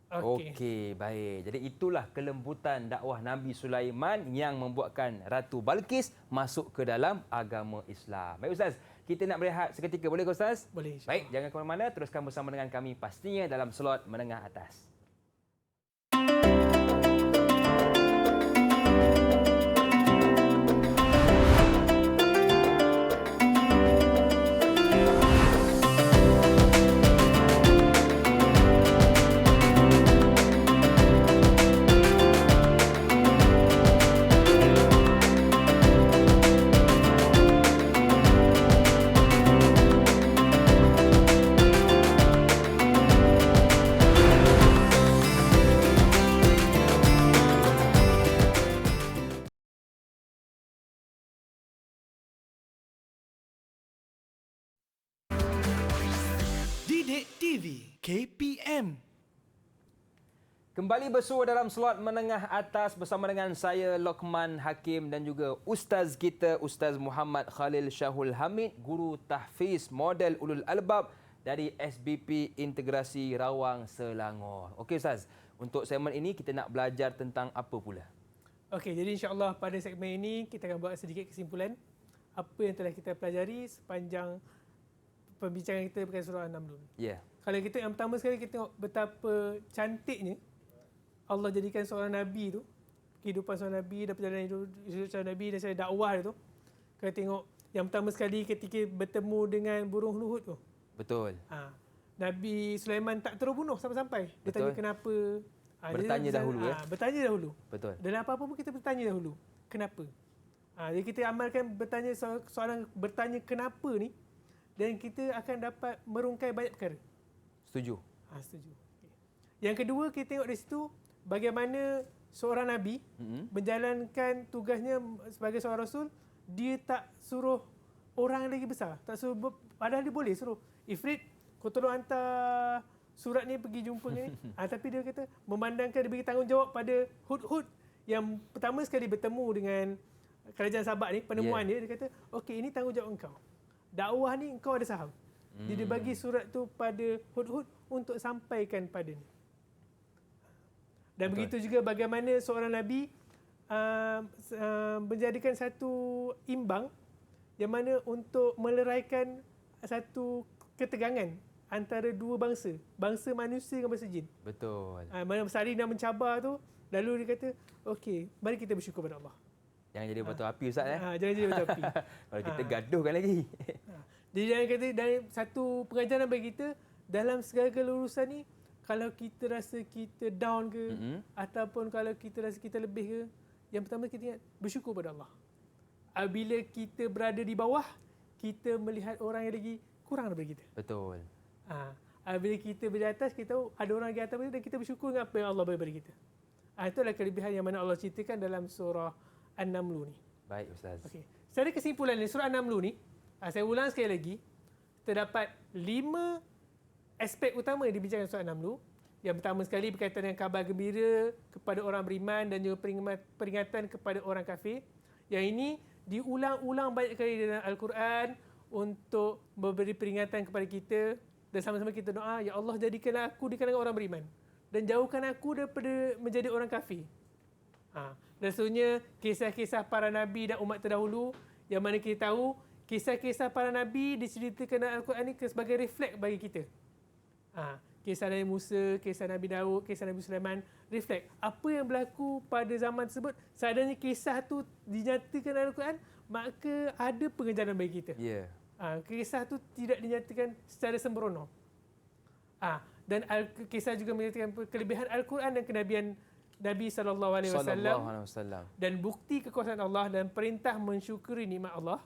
Okey, baik. Jadi itulah kelembutan dakwah Nabi Sulaiman yang membuatkan Ratu Balqis masuk ke dalam agama Islam. Baik Ustaz, kita nak berehat seketika. Boleh ke Ustaz? Boleh, insyaAllah. Baik, jangan ke mana-mana. Teruskan bersama dengan kami pastinya dalam slot menengah atas. Didik TV KPM. Kembali bersua dalam slot menengah atas bersama dengan saya Lokman Hakim dan juga Ustaz kita Ustaz Muhammad Khalil Syahul Hamid, Guru Tahfiz Model Ulul Albab dari SBP Integrasi Rawang Selangor. Okey Ustaz, untuk segmen ini kita nak belajar tentang apa pula? Okey, jadi insyaAllah pada segmen ini kita akan buat sedikit kesimpulan apa yang telah kita pelajari sepanjang perbincangan kita berkaitan surah An-Naml. Ya. Yeah. Kalau kita yang pertama sekali kita tengok betapa cantiknya Allah jadikan seorang Nabi tu, kehidupan seorang Nabi dan perjalanan hidup seorang Nabi dan seorang dakwah dia tu. Kita tengok yang pertama sekali ketika bertemu dengan burung hudhud tu. Betul. Nabi Sulaiman tak terbunuh sampai-sampai. Dia Betul. tanya kenapa. Bertanya dahulu, ya? Bertanya dahulu. Betul. Dalam apa-apa pun kita bertanya dahulu. Kenapa? Jadi kita amalkan bertanya soalan bertanya kenapa ni dan kita akan dapat merungkai banyak perkara. Setuju. Setuju. Okay. Yang kedua kita tengok di situ bagaimana seorang Nabi menjalankan tugasnya sebagai seorang Rasul, dia tak suruh orang lagi besar. Tak suruh, padahal dia boleh suruh. Ifrit, kau tolong hantar surat ni pergi jumpa ni. Tapi dia kata memandangkan dia bagi tanggungjawab pada Hudhud yang pertama sekali bertemu dengan kerajaan Sabak ni, penemuan dia kata, okey ini tanggungjawab engkau. Dakwah ni engkau ada saham. Dia bagi surat tu pada Hudhud untuk sampaikan pada ni. Dan begitu juga bagaimana seorang Nabi menjadikan satu imbang yang mana untuk meleraikan satu ketegangan antara dua bangsa. Bangsa manusia dengan bangsa jin. Betul. Mana Sari dah mencabar tu, lalu dia kata, okey, mari kita bersyukur pada Allah. Jangan jadi batu api Ustaz. Jangan jadi batu api. Kalau kita gaduhkan lagi. Jadi jangan kata, dan satu pengajaran bagi kita, dalam segala urusan ni, kalau kita rasa kita down ke, ataupun kalau kita rasa kita lebih ke, yang pertama kita ingat, bersyukur pada Allah. Apabila kita berada di bawah, kita melihat orang yang lagi kurang daripada kita. Betul. Apabila kita berada di atas, kita tahu ada orang di atas kita dan kita bersyukur dengan apa yang Allah beri kepada kita. Itulah kelebihan yang mana Allah ceritakan dalam surah An-Naml ni. Baik Ustaz. Okey. Secara kesimpulan ni, surah An-Naml ni, saya ulang sekali lagi, terdapat 5 aspek utama yang dibincangkan surah An-Naml. Yang pertama sekali berkaitan dengan kabar gembira kepada orang beriman dan juga peringatan kepada orang kafir. Yang ini diulang-ulang banyak kali dalam Al-Quran untuk memberi peringatan kepada kita dan sama-sama kita doa, ya Allah jadikanlah aku di kalangan orang beriman dan jauhkan aku daripada menjadi orang kafir. Dan seterusnya kisah-kisah para nabi dan umat terdahulu yang mana kita tahu kisah-kisah para nabi diceritakan dalam Al-Quran ini sebagai refleks bagi kita. Kisah Nabi Musa, kisah Nabi Daud, kisah Nabi Sulaiman, refleks apa yang berlaku pada zaman tersebut. Seandainya kisah tu dinyatakan dalam Al-Quran, maka ada pengejaran bagi kita. Ya. Kisah tu tidak dinyatakan secara sembrono. Dan kisah juga menyatakan kelebihan Al-Quran dan kenabian Nabi SAW dan bukti kekuasaan Allah dan perintah mensyukuri nikmat Allah.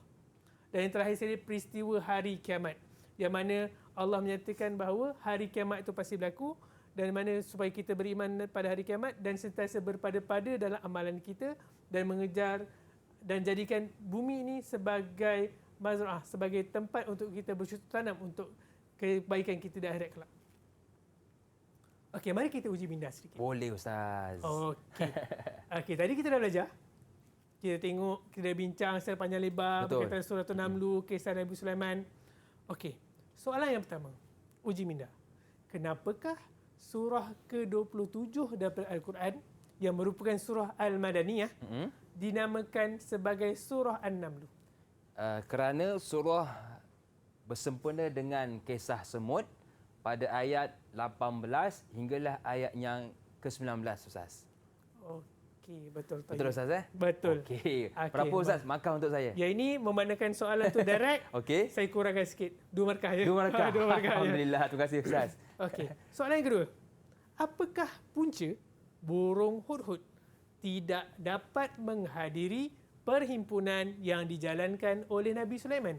Dan yang terakhir sekali peristiwa hari kiamat, yang mana Allah menyatakan bahawa hari kiamat itu pasti berlaku dan mana supaya kita beriman pada hari kiamat dan sentiasa berpada-pada dalam amalan kita dan mengejar dan jadikan bumi ini sebagai mazra'ah, sebagai tempat untuk kita bercocok tanam untuk kebaikan kita di akhirat kelak. Okey, mari kita uji minda sedikit. Boleh Ustaz. Okey, tadi kita dah belajar. Kita tengok, kita dah bincang secara panjang lebar berkaitan surah An-Naml, kisah Nabi Sulaiman. Okey, soalan yang pertama, uji minda. Kenapakah surah ke-27 daripada Al-Quran yang merupakan surah Al-Madaniyah dinamakan sebagai surah An-Naml? Kerana surah bersempena dengan kisah semut pada ayat 18 hinggalah ayat yang ke-19 Ustaz. Okey, betul. Betul Ustaz Betul. Okey. Okey, Berapa Ustaz markah untuk saya? Ya, ini memandangkan soalan tu direct. Okey. Saya kurangkan sikit. 2 markah ya. 2 markah. 2 markah. Ya. Alhamdulillah, terima kasih Ustaz. Okey. Soalan yang kedua. Apakah punca burung hudhud tidak dapat menghadiri perhimpunan yang dijalankan oleh Nabi Sulaiman?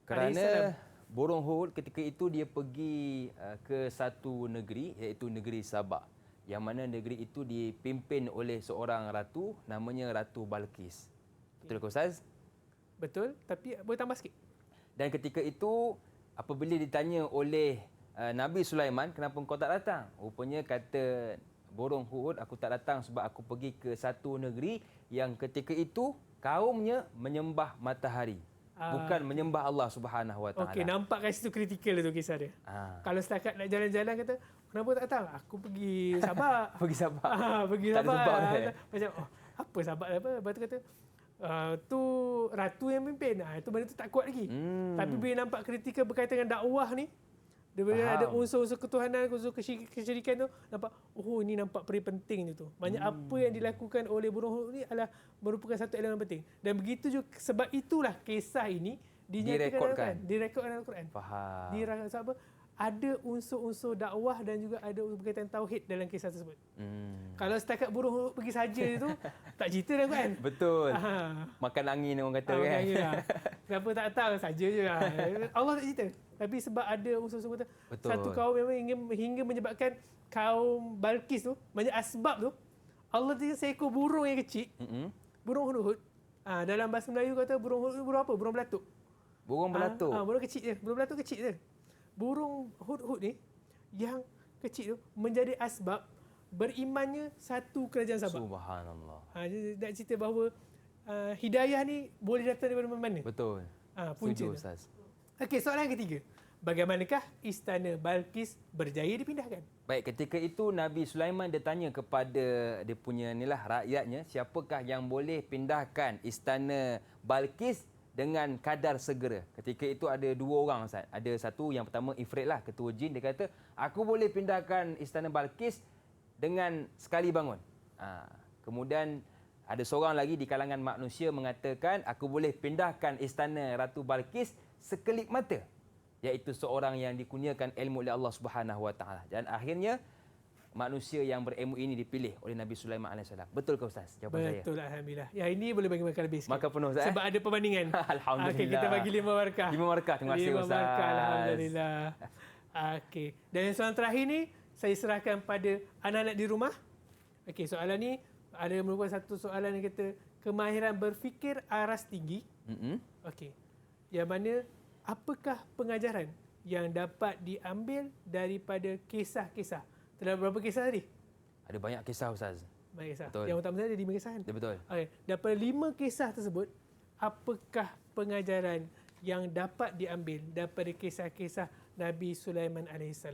Kerana burung hudhud ketika itu dia pergi ke satu negeri iaitu negeri Sabak. Yang mana negeri itu dipimpin oleh seorang ratu namanya Ratu Balqis. Betul ke Ustaz? Betul, tapi boleh tambah sikit. Dan ketika itu apabila ditanya oleh Nabi Sulaiman, kenapa engkau tak datang? Rupanya kata burung hudhud, aku tak datang sebab aku pergi ke satu negeri yang ketika itu kaumnya menyembah matahari. Bukan menyembah Allah Subhanahu Wa Taala. Okey, nampak kat situ kritikal tu kisah dia. Kalau setakat nak jalan-jalan kata, kenapa tak datang? Aku pergi Sabak. Pergi Sabak. Pergi Tak ada Sabak. sebab dia. Macam, apa Sabak apa? Lepas tu kata, tu ratu yang pimpin. Itu benda tu tak kuat lagi. Tapi bila nampak kritikal berkaitan dengan dakwah ni, dia bila ada unsur-unsur ketuhanan, unsur kesyirikan tu, nampak, ini nampak peri penting tu. Maknanya apa yang dilakukan oleh burung hudhud ni adalah merupakan satu elemen penting. Dan begitu juga, sebab itulah kisah ini dinyatakan direkodkan dalam Al-Quran. Faham. Sebab apa? Ada unsur-unsur dakwah dan juga ada berkaitan tauhid dalam kisah tersebut. Kalau setakat burung hudhud pergi saja itu, tak cerita dah kan? Betul. Makan angin orang kata kan. Makan angin lah. Kenapa tak tahu saja je lah. Allah tak cerita. Tapi sebab ada unsur-unsur kata, satu kaum memang hingga menyebabkan kaum Balqis tu, banyak asbab tu, Allah tengok seekor burung yang kecil, burung hudhud. Dalam bahasa Melayu kata burung hudhud burung apa? Burung belatuk. Burung belatuk. Burung kecil je. Burung belatuk kecil je. Burung hudhud ni yang kecil tu menjadi asbab berimannya satu kerajaan Sabak. Subhanallah. Dia nak cerita bahawa hidayah ni boleh datang daripada mana-mana. Betul. Punca. Setuju Ustaz. Okey, soalan yang ketiga. Bagaimanakah istana Balqis berjaya dipindahkan? Baik, ketika itu Nabi Sulaiman dia tanya kepada dia punya rakyatnya, siapakah yang boleh pindahkan istana Balqis dengan kadar segera. Ketika itu ada 2 orang Ustaz. Ada satu yang pertama Ifrit lah, ketua jin, dia kata, aku boleh pindahkan istana Balqis dengan sekali bangun. Kemudian ada seorang lagi di kalangan manusia mengatakan, aku boleh pindahkan istana Ratu Balqis sekelip mata. Iaitu seorang yang dikurniakan ilmu oleh Allah Subhanahu Wa Taala. Dan akhirnya manusia yang berilmu ini dipilih oleh Nabi Sulaiman AS. Betul ke Ustaz jawapan saya? Betul, Alhamdulillah. Yang ini boleh bagi markah lebih sikit. Markah penuh Ustaz. Sebab ada perbandingan. Alhamdulillah. Okey, kita bagi 5 markah. 5 markah. Terima kasih Ustaz. 5 markah, Alhamdulillah. Okey. Dan yang soalan terakhir ni, saya serahkan pada anak-anak di rumah. Okey, soalan ni ada merupakan satu soalan yang kata kemahiran berfikir aras tinggi. Okey. Yang mana apakah pengajaran yang dapat diambil daripada kisah-kisah? Terdapat berapa kisah tadi? Ada banyak kisah Ustaz. Banyak kisah. Betul. Yang utama tadi ada 5 kisah kan? Betul. Okey. Daripada 5 kisah tersebut, apakah pengajaran yang dapat diambil daripada kisah-kisah Nabi Sulaiman AS?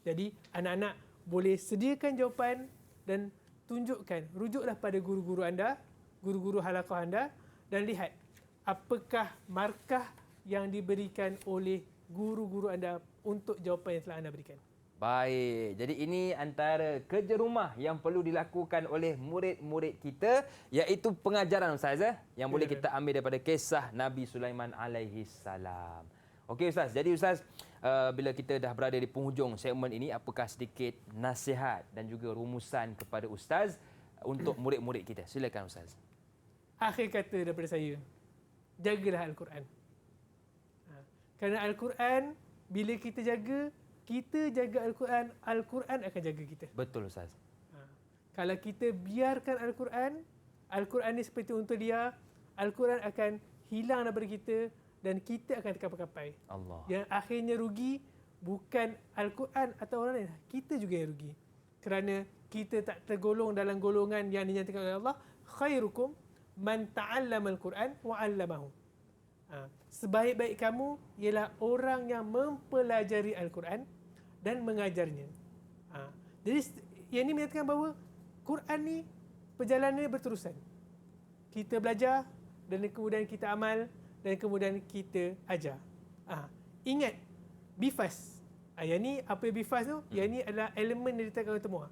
Jadi, anak-anak boleh sediakan jawapan dan tunjukkan, rujuklah pada guru-guru anda, guru-guru halaqah anda dan lihat apakah markah yang diberikan oleh guru-guru anda untuk jawapan yang telah anda berikan. Baik, jadi ini antara kerja rumah yang perlu dilakukan oleh murid-murid kita, iaitu pengajaran Ustaz yang boleh kita ambil daripada kisah Nabi Sulaiman alaihi salam. Okey Ustaz, jadi Ustaz, bila kita dah berada di penghujung segmen ini, apakah sedikit nasihat dan juga rumusan kepada Ustaz untuk murid-murid kita? Silakan Ustaz. Akhir kata daripada saya, jagalah Al-Quran. Kerana Al-Quran, bila kita jaga Al-Quran, Al-Quran akan jaga kita. Betul Ustaz. Kalau kita biarkan Al-Quran, Al-Quran ni seperti unta liar, Al-Quran akan hilang daripada kita dan kita akan terkapai-kapai. Allah. Yang akhirnya rugi bukan Al-Quran atau orang lain, kita juga yang rugi. Kerana kita tak tergolong dalam golongan yang dinyatakan oleh Allah, khairukum man ta'allama Al-Quran wa 'allamahu. Sebaik-baik kamu ialah orang yang mempelajari Al-Quran dan mengajarnya. Jadi yang ini menyatakan bahawa Quran ni perjalanannya berterusan. Kita belajar dan kemudian kita amal dan kemudian kita ajar. ingat, be fast. Yang ni, apa yang be fast tu? Yang ni adalah elemen yang ditetapkan oleh temua.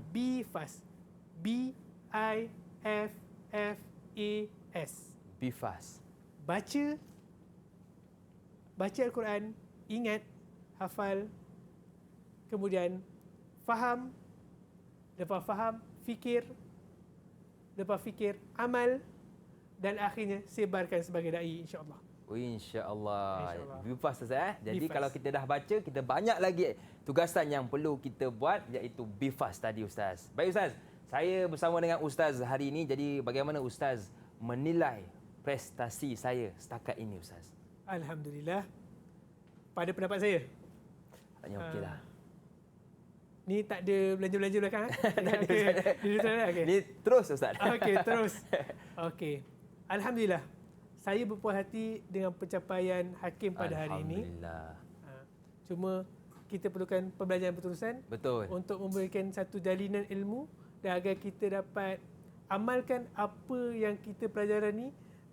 Be fast. B-I-F-F-A-S. Be fast. Baca Al-Quran, ingat, hafal, kemudian faham, lepas faham, fikir, lepas fikir, amal, dan akhirnya sebarkan sebagai da'i, insya-Allah. InsyaAllah. InsyaAllah. Be fast Ustaz. Jadi Be fast. kalau kita dah baca, kita banyak lagi tugasan yang perlu kita buat, iaitu be fast tadi Ustaz. Baik Ustaz, saya bersama dengan Ustaz hari ini. Jadi bagaimana Ustaz menilai prestasi saya setakat ini Ustaz? Alhamdulillah. Pada pendapat saya, Tanya okeylah. ni tak ada belanja-belanja belakang. Tak ada, Okey. tak ada. Okay. Ni terus Ustaz. Okey, terus. Okey. Alhamdulillah. Saya berpuas hati dengan pencapaian hakim pada hari ini. Alhamdulillah. Cuma kita perlukan pembelajaran berterusan Betul. untuk memberikan satu jalinan ilmu dan agar kita dapat amalkan apa yang kita pelajari ni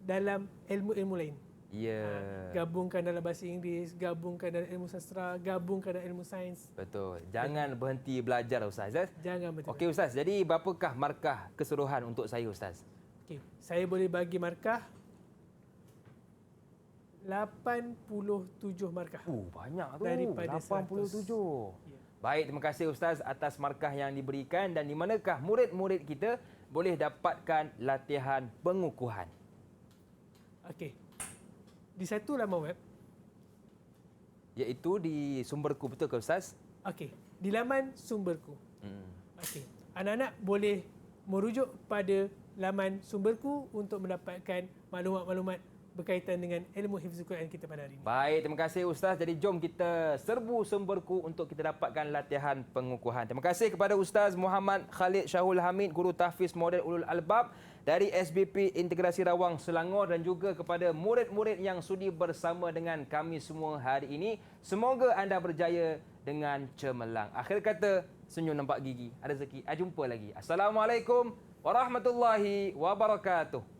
dalam ilmu-ilmu lain. Ya. Gabungkan dalam bahasa Inggeris, gabungkan dalam ilmu sastra, gabungkan dalam ilmu sains. Betul. Jangan berhenti belajar Ustaz. Jangan betul. Okey Ustaz, jadi berapakah markah keseluruhan untuk saya Ustaz? Okey, saya boleh bagi markah 87 markah. Banyak tu. Daripada 87. 100. Ya. Baik, terima kasih Ustaz atas markah yang diberikan, dan di manakah murid-murid kita boleh dapatkan latihan pengukuhan? Okey. Di satu laman web. Iaitu di Sumberku, betul ke Ustaz? Okey, di laman Sumberku. Okey. Anak-anak boleh merujuk pada laman Sumberku untuk mendapatkan maklumat-maklumat berkaitan dengan ilmu hifzul Quran kita pada hari ini. Baik, terima kasih Ustaz. Jadi jom kita serbu Sumberku untuk kita dapatkan latihan pengukuhan. Terima kasih kepada Ustaz Muhammad Khalid Syahul Hamid, Guru Tahfiz Model Ulul Albab dari SBP Integrasi Rawang Selangor, dan juga kepada murid-murid yang sudi bersama dengan kami semua hari ini. Semoga anda berjaya dengan cemerlang. Akhir kata, senyum nampak gigi, ada rezeki. Jumpa lagi. Assalamualaikum warahmatullahi wabarakatuh.